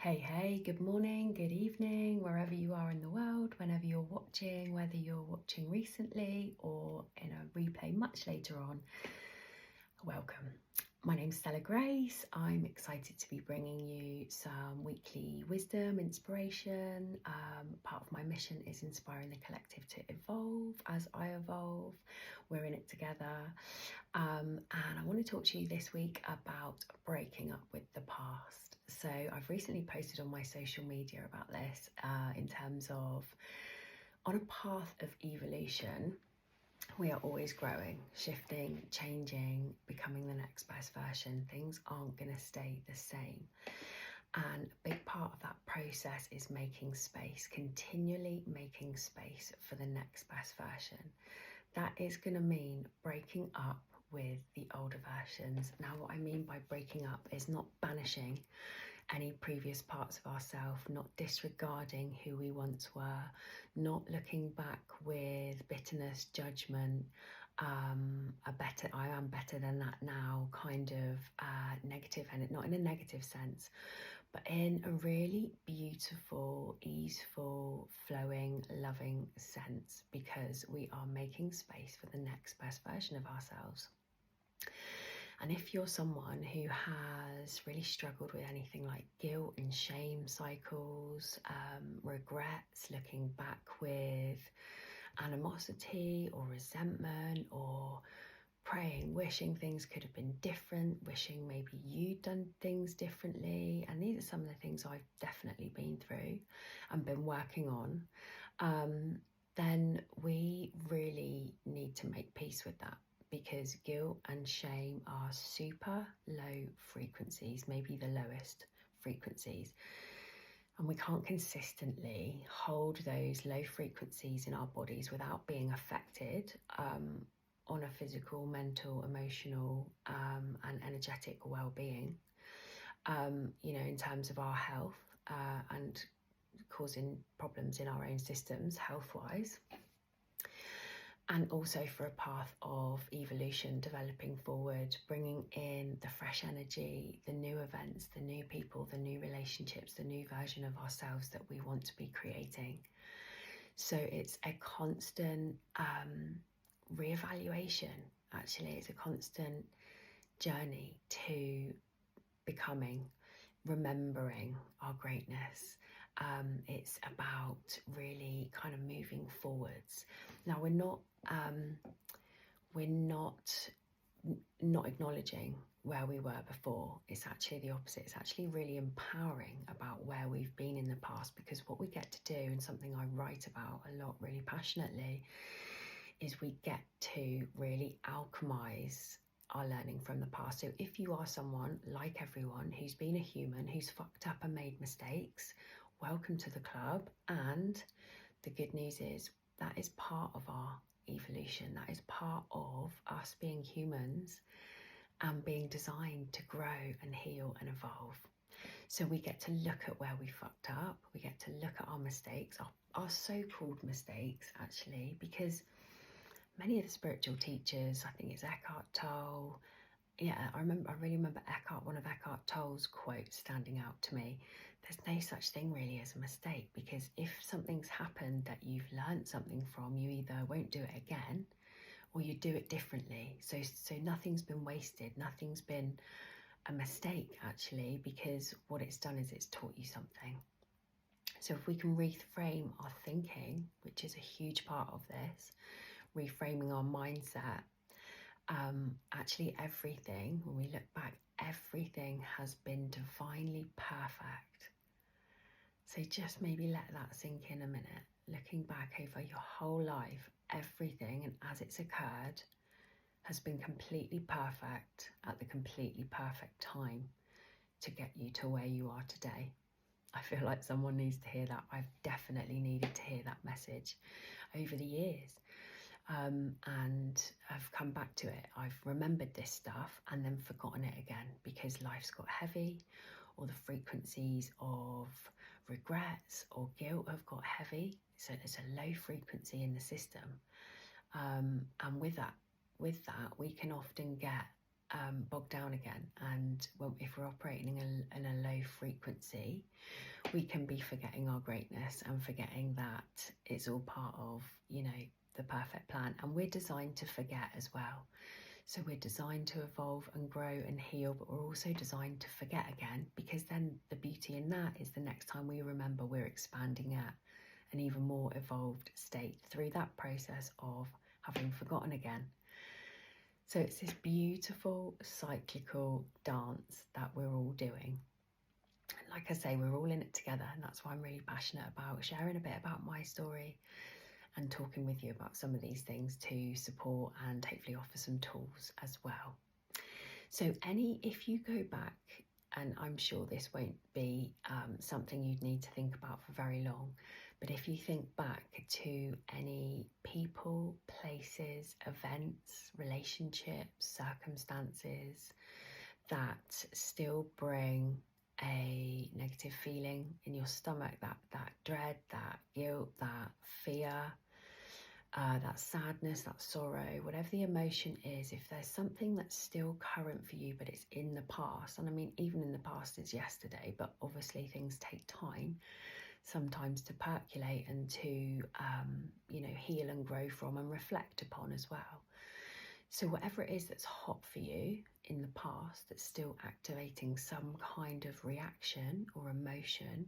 Hey, good morning, good evening, wherever you are in the world, whenever you're watching, whether you're watching recently or in a replay much later on, welcome. My name's Stella Grace. I'm excited to be bringing you some weekly wisdom, inspiration. Part of my mission is inspiring the collective to evolve as I evolve. We're in it together. And I want to talk to you this week about breaking up with the past. So I've recently posted on my social media about this in terms of on a path of evolution, we are always growing, shifting, changing, becoming the next best version. Things aren't going to stay the same. And a big part of that process is making space, continually making space for the next best version. That is going to mean breaking up with the older versions. Now, what I mean by breaking up is not banishing any previous parts of ourselves, not disregarding who we once were, not looking back with bitterness, judgment, I am better than that now kind of negative, and not in a negative sense, but in a really beautiful, easeful, flowing, loving sense, because we are making space for the next best version of ourselves. And if you're someone who has really struggled with anything like guilt and shame cycles, regrets, looking back with animosity or resentment, or praying, wishing things could have been different, wishing maybe you'd done things differently, and these are some of the things I've definitely been through and been working on, then we really need to make peace with that, because guilt and shame are super low frequencies, maybe the lowest frequencies. And we can't consistently hold those low frequencies in our bodies without being affected on a physical, mental, emotional, and energetic well-being, in terms of our health and causing problems in our own systems health-wise. And also for a path of evolution, developing forward, bringing in the fresh energy, the new events, the new people, the new relationships, the new version of ourselves that we want to be creating. So it's a constant reevaluation, actually. It's a constant journey to becoming, remembering our greatness. It's about really kind of moving forwards. Now, we're not acknowledging where we were before. It's actually the opposite. It's actually really empowering about where we've been in the past, because what we get to do, and something I write about a lot really passionately, is we get to really alchemize our learning from the past. So if you are someone, like everyone, who's been a human, who's fucked up and made mistakes, welcome to the club. And the good news is that is part of our evolution. That is part of us being humans and being designed to grow and heal and evolve. So we get to look at where we fucked up. We get to look at our mistakes, our so-called mistakes, actually, because many of the spiritual teachers, I think it's Eckhart Tolle. Yeah, I really remember one of Eckhart Tolle's quotes standing out to me. There's no such thing really as a mistake, because if something's happened that you've learned something from, you either won't do it again or you do it differently. So nothing's been wasted, nothing's been a mistake, actually, because what it's done is it's taught you something. So if we can reframe our thinking, which is a huge part of this, reframing our mindset, actually everything, when we look back, everything has been divinely perfect. So just maybe let that sink in a minute. Looking back over your whole life, everything, and as it's occurred, has been completely perfect at the completely perfect time to get you to where you are today. I feel like someone needs to hear that. I've definitely needed to hear that message over the years. And I've come back to it. I've remembered this stuff and then forgotten it again, because life's got heavy, or the frequencies of regrets or guilt have got heavy. So there's a low frequency in the system. And with that, we can often get bogged down again. And if we're operating in a low frequency, we can be forgetting our greatness and forgetting that it's all part of, you know, the perfect plan. And we're designed to forget as well. So we're designed to evolve and grow and heal, but we're also designed to forget again, because then the beauty in that is the next time we remember, we're expanding at an even more evolved state through that process of having forgotten again. So it's this beautiful cyclical dance that we're all doing. Like I say, we're all in it together, and that's why I'm really passionate about sharing a bit about my story and talking with you about some of these things to support and hopefully offer some tools as well. So if you go back, and I'm sure this won't be something you'd need to think about for very long, but if you think back to any people, places, events, relationships, circumstances that still bring a negative feeling in your stomach, that dread, that guilt, that fear, that sadness, that sorrow, whatever the emotion is, if there's something that's still current for you but it's in the past, and I mean even in the past is yesterday, but obviously things take time sometimes to percolate and to you know, heal and grow from and reflect upon as well. So whatever it is that's hot for you in the past that's still activating some kind of reaction or emotion,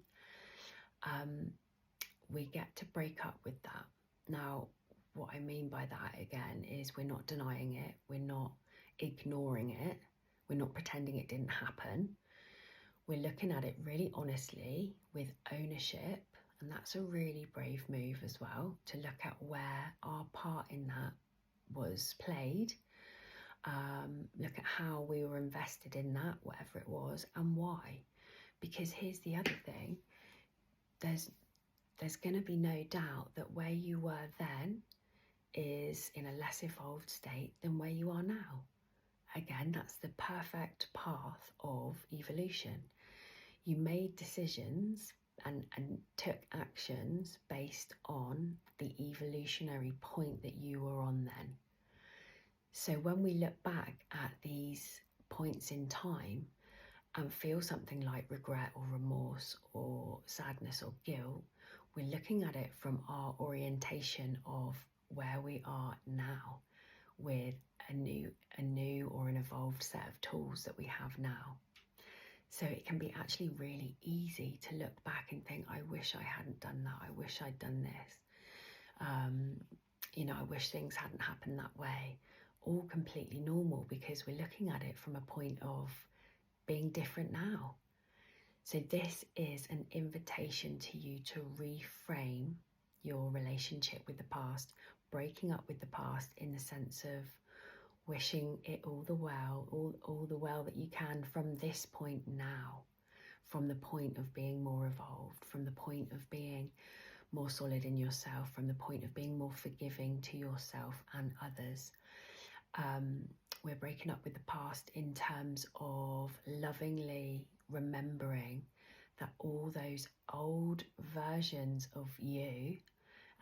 we get to break up with that. Now, what I mean by that again is we're not denying it, we're not ignoring it, we're not pretending it didn't happen. We're looking at it really honestly with ownership, and that's a really brave move as well, to look at where our part in that was played, look at how we were invested in that, whatever it was, and why. Because here's the other thing, there's going to be no doubt that where you were then is in a less evolved state than where you are now. Again, that's the perfect path of evolution. You made decisions and took actions based on the evolutionary point that you were on then. So when we look back at these points in time and feel something like regret or remorse or sadness or guilt, we're looking at it from our orientation of where we are now, with a new or an evolved set of tools that we have now. So it can be actually really easy to look back and think, I wish I hadn't done that, I wish I'd done this, you know, I wish things hadn't happened that way. All completely normal, because we're looking at it from a point of being different now. So this is an invitation to you to reframe your relationship with the past, breaking up with the past in the sense of wishing it all the well that you can from this point now, from the point of being more evolved, from the point of being more solid in yourself, from the point of being more forgiving to yourself and others. We're breaking up with the past in terms of lovingly remembering that all those old versions of you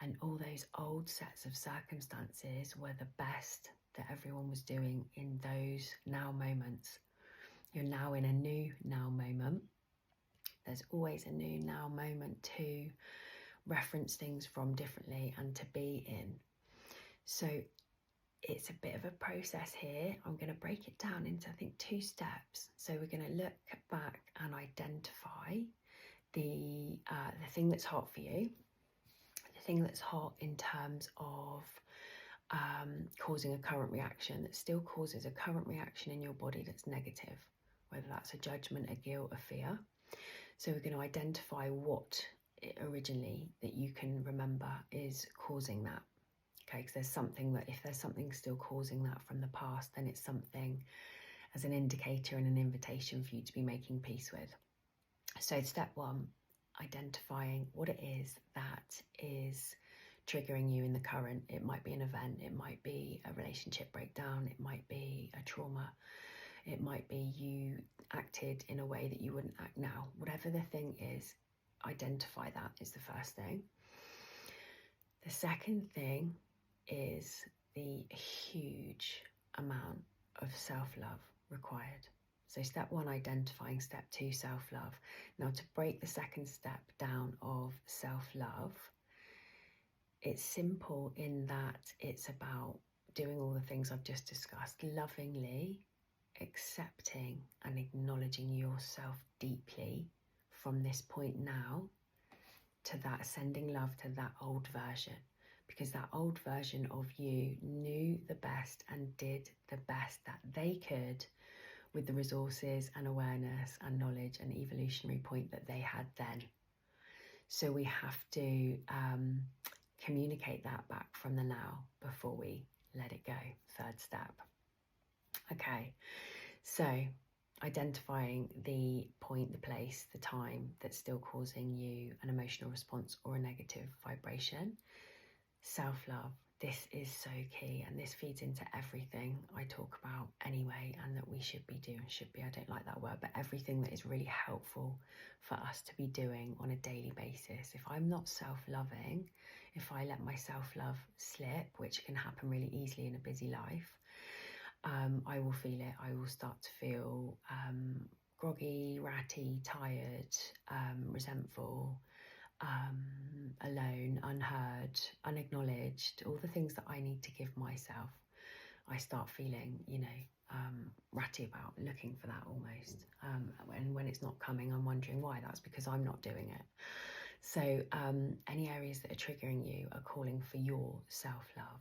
and all those old sets of circumstances were the best that everyone was doing in those now moments. You're now in a new now moment. There's always a new now moment to reference things from differently and to be in. So it's a bit of a process here. I'm going to break it down into, I think, 2 steps. So we're going to look back and identify the thing that's hot for you, the thing that's hot in terms of causing a current reaction that still causes a current reaction in your body that's negative, whether that's a judgment, a guilt, a fear. So we're going to identify what originally that you can remember is causing that. Okay, because if there's something still causing that from the past, then it's something as an indicator and an invitation for you to be making peace with. So step 1, identifying what it is that is triggering you in the current. It might be an event, it might be a relationship breakdown, it might be a trauma, it might be you acted in a way that you wouldn't act now. Whatever the thing is, identify that is the first thing. The second thing is the huge amount of self-love required. So step 1, identifying. Step 2, self-love. Now, to break the second step down of self-love, it's simple in that it's about doing all the things I've just discussed, lovingly accepting and acknowledging yourself deeply from this point now to that, sending love to that old version, because that old version of you knew the best and did the best that they could with the resources and awareness and knowledge and evolutionary point that they had then. So we have to communicate that back from the now before we let it go. Third step. Okay, so identifying the point, the place, the time that's still causing you an emotional response or a negative vibration. Self-love. This is so key, and this feeds into everything I talk about anyway, and that we should be doing. Should be, I don't like that word, but everything that is really helpful for us to be doing on a daily basis. If I'm not self-loving, if I let my self-love slip, which can happen really easily in a busy life, I will feel it. I will start to feel groggy, ratty, tired, resentful, alone, unheard, unacknowledged, all the things that I need to give myself. I start feeling, ratty about, looking for that almost. And when it's not coming, I'm wondering why. That's because I'm not doing it. So any areas that are triggering you are calling for your self-love.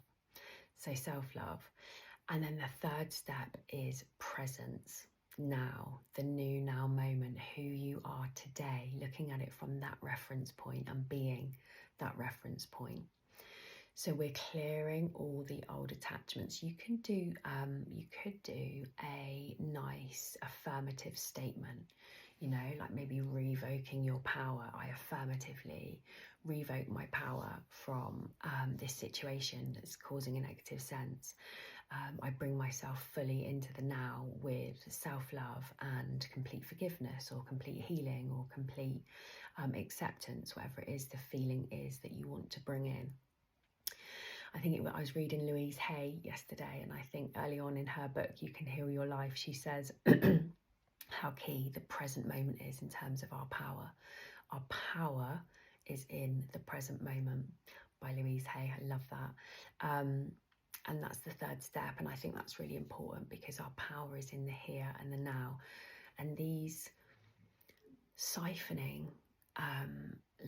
So self-love. And then the third step is presence. Now, the new now moment, who you are today, looking at it from that reference point and being that reference point. So we're clearing all the old attachments. You could do a nice affirmative statement, like maybe revoking your power. I affirmatively revoke my power from this situation that's causing a negative sense. I bring myself fully into the now with self-love and complete forgiveness, or complete healing, or complete acceptance, whatever it is the feeling is that you want to bring in. I was reading Louise Hay yesterday, and I think early on in her book, You Can Heal Your Life, she says how key the present moment is in terms of our power. Our power is in the present moment, by Louise Hay. I love that. And that's the third step. And I think that's really important, because our power is in the here and the now. And these siphoning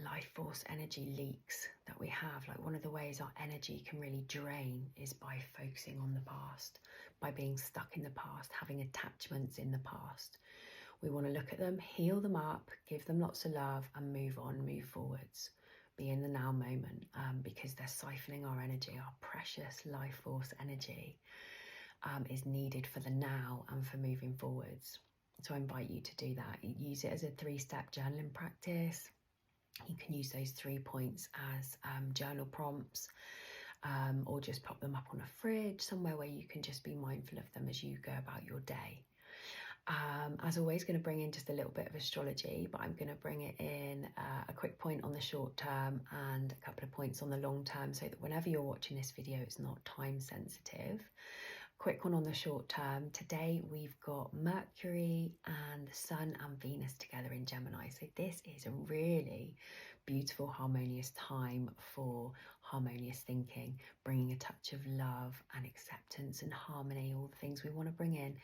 life force energy leaks that we have, like one of the ways our energy can really drain is by focusing on the past, by being stuck in the past, having attachments in the past. We want to look at them, heal them up, give them lots of love, and move on, move forwards. Be in the now moment, because they're siphoning our energy. Our precious life force energy is needed for the now and for moving forwards. So I invite you to do that. Use it as a 3-step journaling practice. You can use those 3 points as journal prompts, or just pop them up on a fridge, somewhere where you can just be mindful of them as you go about your day. As always, going to bring in just a little bit of astrology, but I'm going to bring it in a quick point on the short term and a couple of points on the long term, so that whenever you're watching this video, it's not time sensitive. Quick one on the short term. Today we've got Mercury and the Sun and Venus together in Gemini. So this is a really beautiful, harmonious time for harmonious thinking, bringing a touch of love and acceptance and harmony, all the things we want to bring in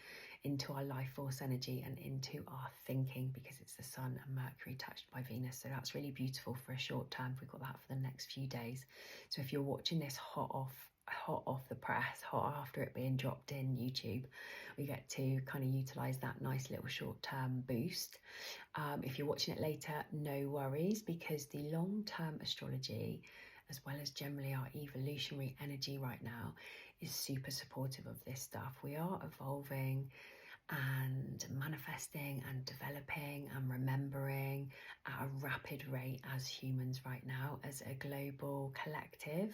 into our life force energy and into our thinking, because it's the Sun and Mercury touched by Venus. So that's really beautiful for a short term. We've got that for the next few days. So if you're watching this hot off the press, hot after it being dropped in YouTube, we get to kind of utilize that nice little short-term boost. If you're watching it later, no worries, because the long-term astrology, as well as generally our evolutionary energy right now, is super supportive of this stuff. We are evolving and manifesting and developing and remembering at a rapid rate as humans right now, as a global collective.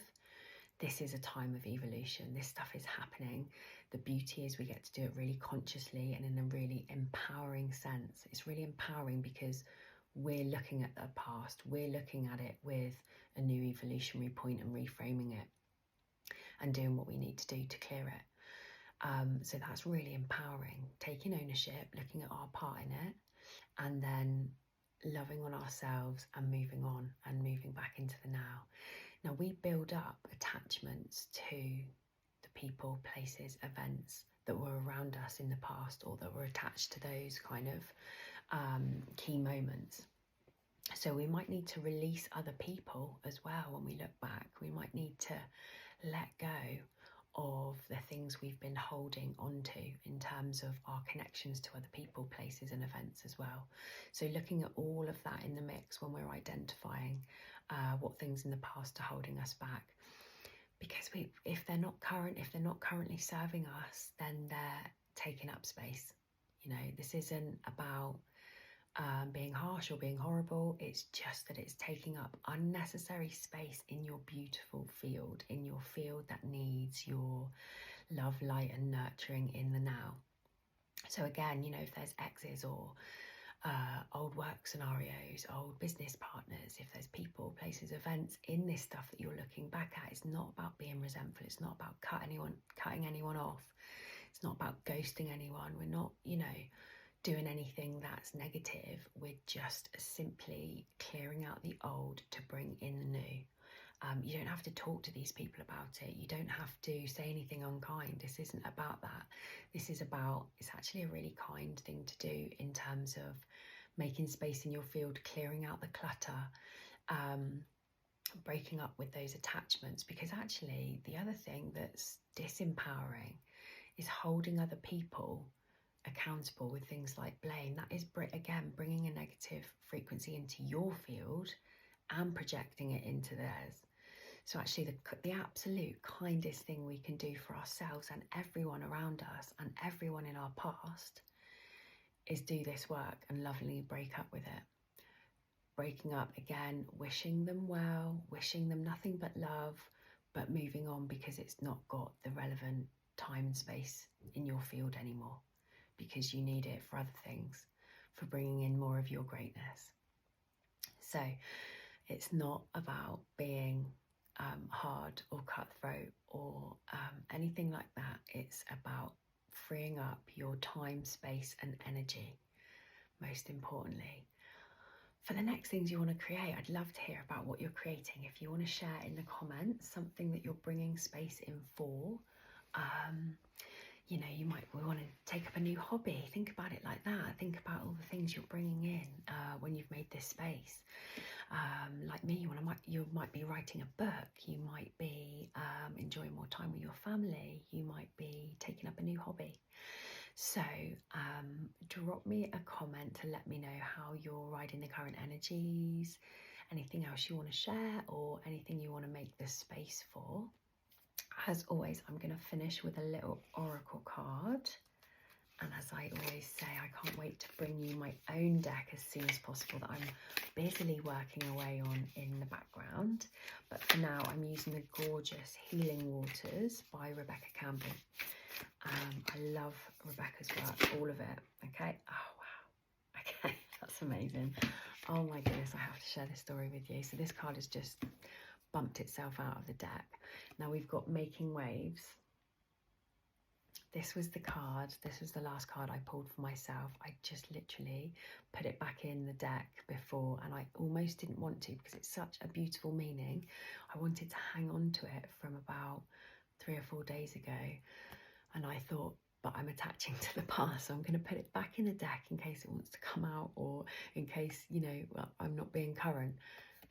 This is a time of evolution. This stuff is happening. The beauty is we get to do it really consciously and in a really empowering sense. It's really empowering because we're looking at the past. We're looking at it with a new evolutionary point and reframing it and doing what we need to do to clear it. So that's really empowering, taking ownership, looking at our part in it, and then loving on ourselves and moving on and moving back into the now. Now, we build up attachments to the people, places, events that were around us in the past, or that were attached to those kind of key moments. So we might need to release other people as well when we look back. We might need to let go of the things we've been holding onto in terms of our connections to other people, places and events as well. So looking at all of that in the mix when we're identifying what things in the past are holding us back. Because if they're not currently serving us, then they're taking up space. You know, this isn't about being harsh or being horrible. It's just that it's taking up unnecessary space in your beautiful field, in your field that needs your love, light and nurturing in the now. So again, you know, if there's exes or old work scenarios, old business partners, if there's people, places, events in this stuff that you're looking back at, it's not about being resentful. It's not about cutting anyone off. It's not about ghosting anyone. We're not, you know, doing anything that's negative. We're just simply clearing out the old to bring in the new. You don't have to talk to these people about it. You don't have to say anything unkind. This isn't about that. This is about, it's actually a really kind thing to do in terms of making space in your field, clearing out the clutter, breaking up with those attachments. Because actually the other thing that's disempowering is holding other people accountable with things like blame. That is, again, bringing a negative frequency into your field and projecting it into theirs. So actually the absolute kindest thing we can do for ourselves and everyone around us and everyone in our past is do this work and lovingly break up with it. Breaking up, again, wishing them well, wishing them nothing but love, but moving on because it's not got the relevant time and space in your field anymore, because you need it for other things, for bringing in more of your greatness. So it's not about being hard or cutthroat or anything like that. It's about freeing up your time, space and energy, most importantly. For the next things you want to create, I'd love to hear about what you're creating. If you want to share in the comments something that you're bringing space in for, you know, you might want to take up a new hobby. Think about it like that. Think about all the things you're bringing in when you've made this space. Like me, you might be writing a book. You might be enjoying more time with your family. You might be taking up a new hobby. So drop me a comment to let me know how you're riding the current energies, anything else you want to share or anything you want to make this space for. As always, I'm going to finish with a little oracle card. And as I always say, I can't wait to bring you my own deck as soon as possible that I'm busily working away on in the background. But for now, I'm using the gorgeous Healing Waters by Rebecca Campbell. I love Rebecca's work, all of it. Okay. Oh, wow. Okay, that's amazing. Oh my goodness, I have to share this story with you. So this card has just bumped itself out of the deck. Now we've got Making Waves. This was the card. This was the last card I pulled for myself. I just literally put it back in the deck before and I almost didn't want to because it's such a beautiful meaning. I wanted to hang on to it from about 3 or 4 days ago. And I thought, but I'm attaching to the past, so I'm going to put it back in the deck in case it wants to come out or in case, you know, well, I'm not being current.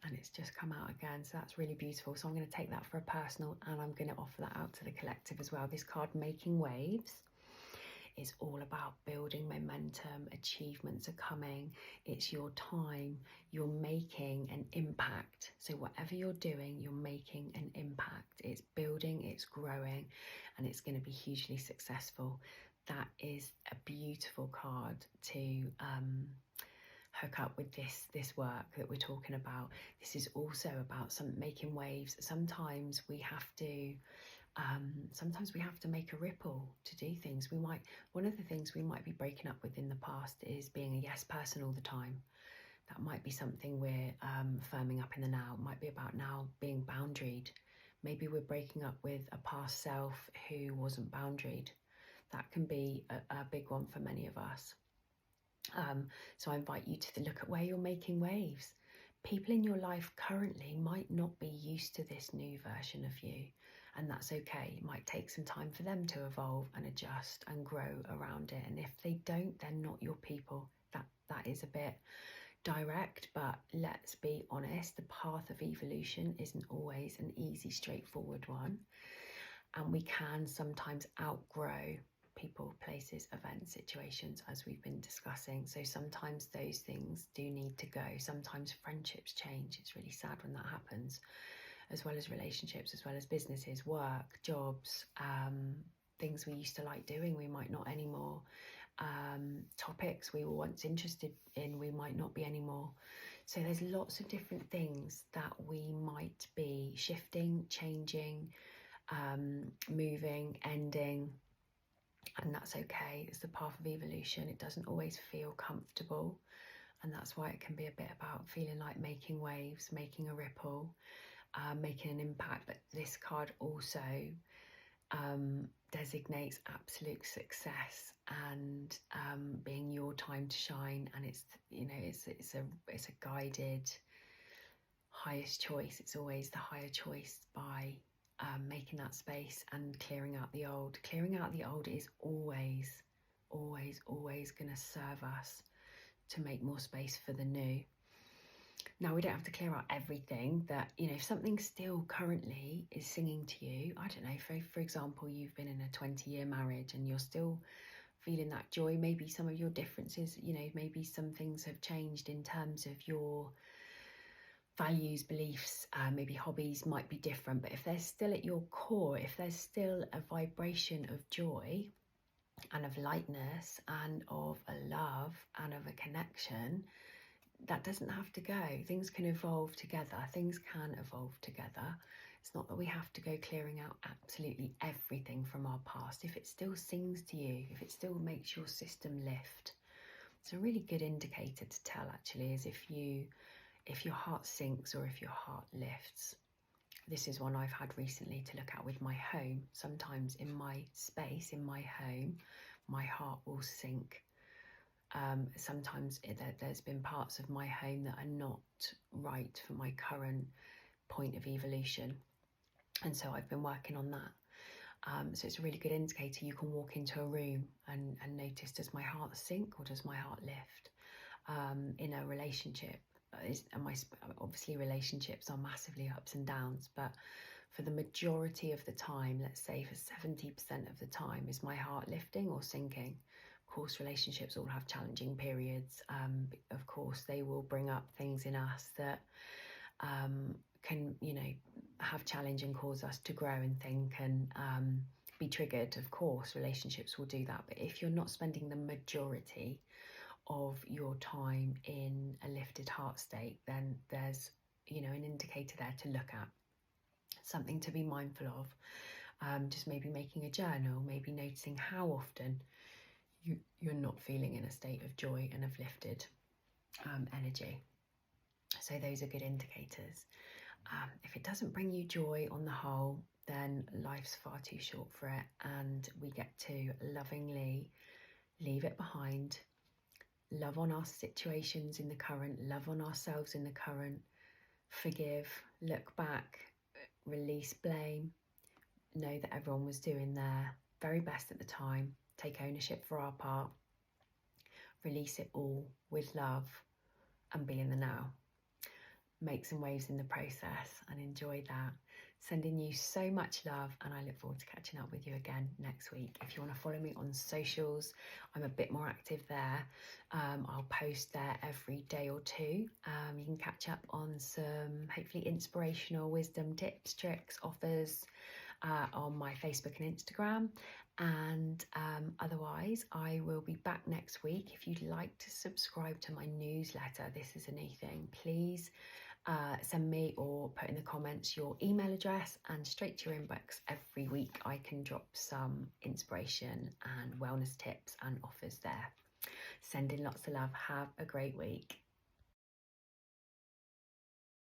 And it's just come out again, so that's really beautiful. So I'm going to take that for a personal and I'm going to offer that out to the collective as well. This card, Making Waves, is all about building momentum. Achievements are coming. It's your time. You're making an impact. So whatever you're doing, you're making an impact. It's building, it's growing, and it's going to be hugely successful. That is a beautiful card to hook up with this work that we're talking about. This is also about making waves. Sometimes we have to make a ripple to do things. One of the things we might be breaking up with in the past is being a yes person all the time. That might be something we're firming up in the now. It might be about now being boundaried. Maybe we're breaking up with a past self who wasn't boundaried. That can be a big one for many of us. So I invite you to look at where you're making waves. People in your life currently might not be used to this new version of you, and that's okay. It might take some time for them to evolve and adjust and grow around it. And if they don't, they're not your people. That is a bit direct, but let's be honest, the path of evolution isn't always an easy, straightforward one. And we can sometimes outgrow people, places, events, situations, as we've been discussing. So sometimes those things do need to go. Sometimes friendships change. It's really sad when that happens, as well as relationships, as well as businesses, work, jobs, things we used to like doing, we might not anymore. Topics we were once interested in, we might not be anymore. So there's lots of different things that we might be shifting, changing, moving, ending, and that's okay. It's the path of evolution. It doesn't always feel comfortable, and that's why it can be a bit about feeling like making waves, making a ripple, making an impact. But this card also designates absolute success and being your time to shine. And it's, you know, it's a guided highest choice. It's always the higher choice by making that space and clearing out the old. Clearing out the old is always going to serve us to make more space for the new. Now, we don't have to clear out everything that, you know, if something still currently is singing to you, I don't know, for example, you've been in a 20-year marriage and you're still feeling that joy, maybe some of your differences, you know, maybe some things have changed in terms of your values, beliefs, maybe hobbies might be different, but if they're still at your core, if there's still a vibration of joy and of lightness and of a love and of a connection, that doesn't have to go. Things can evolve together. Things can evolve together. It's not that we have to go clearing out absolutely everything from our past. If it still sings to you, if it still makes your system lift, it's a really good indicator to tell, actually, is if your heart sinks or if your heart lifts. This is one I've had recently to look at with my home. Sometimes in my space, in my home, my heart will sink. Sometimes there's been parts of my home that are not right for my current point of evolution. And so I've been working on that. So it's a really good indicator. You can walk into a room and notice, does my heart sink or does my heart lift? In a relationship, obviously relationships are massively ups and downs, but for the majority of the time, let's say for 70% of the time, is my heart lifting or sinking? Of course, relationships all have challenging periods. Of course, they will bring up things in us that can, you know, have challenge and cause us to grow and think and be triggered. Of course, relationships will do that. But if you're not spending the majority of your time in a lifted heart state, then there's, you know, an indicator there to look at, something to be mindful of. Just maybe making a journal, maybe noticing how often you're not feeling in a state of joy and of lifted energy. So those are good indicators. If it doesn't bring you joy on the whole, then life's far too short for it, and we get to lovingly leave it behind, love on our situations in the current, love on ourselves in the current, forgive, look back, release blame, know that everyone was doing their very best at the time, take ownership for our part, release it all with love, and be in the now. Make some waves in the process and enjoy that. Sending you so much love, and I look forward to catching up with you again next week. If you want to follow me on socials, I'm a bit more active there. I'll post there every day or two. You can catch up on some hopefully inspirational wisdom tips, tricks, offers on my Facebook and Instagram. And otherwise, I will be back next week. If you'd like to subscribe to my newsletter, this is a new thing, please send me or put in the comments your email address, and straight to your inbox every week I can drop some inspiration and wellness tips and offers there. Sending lots of love. Have a great week.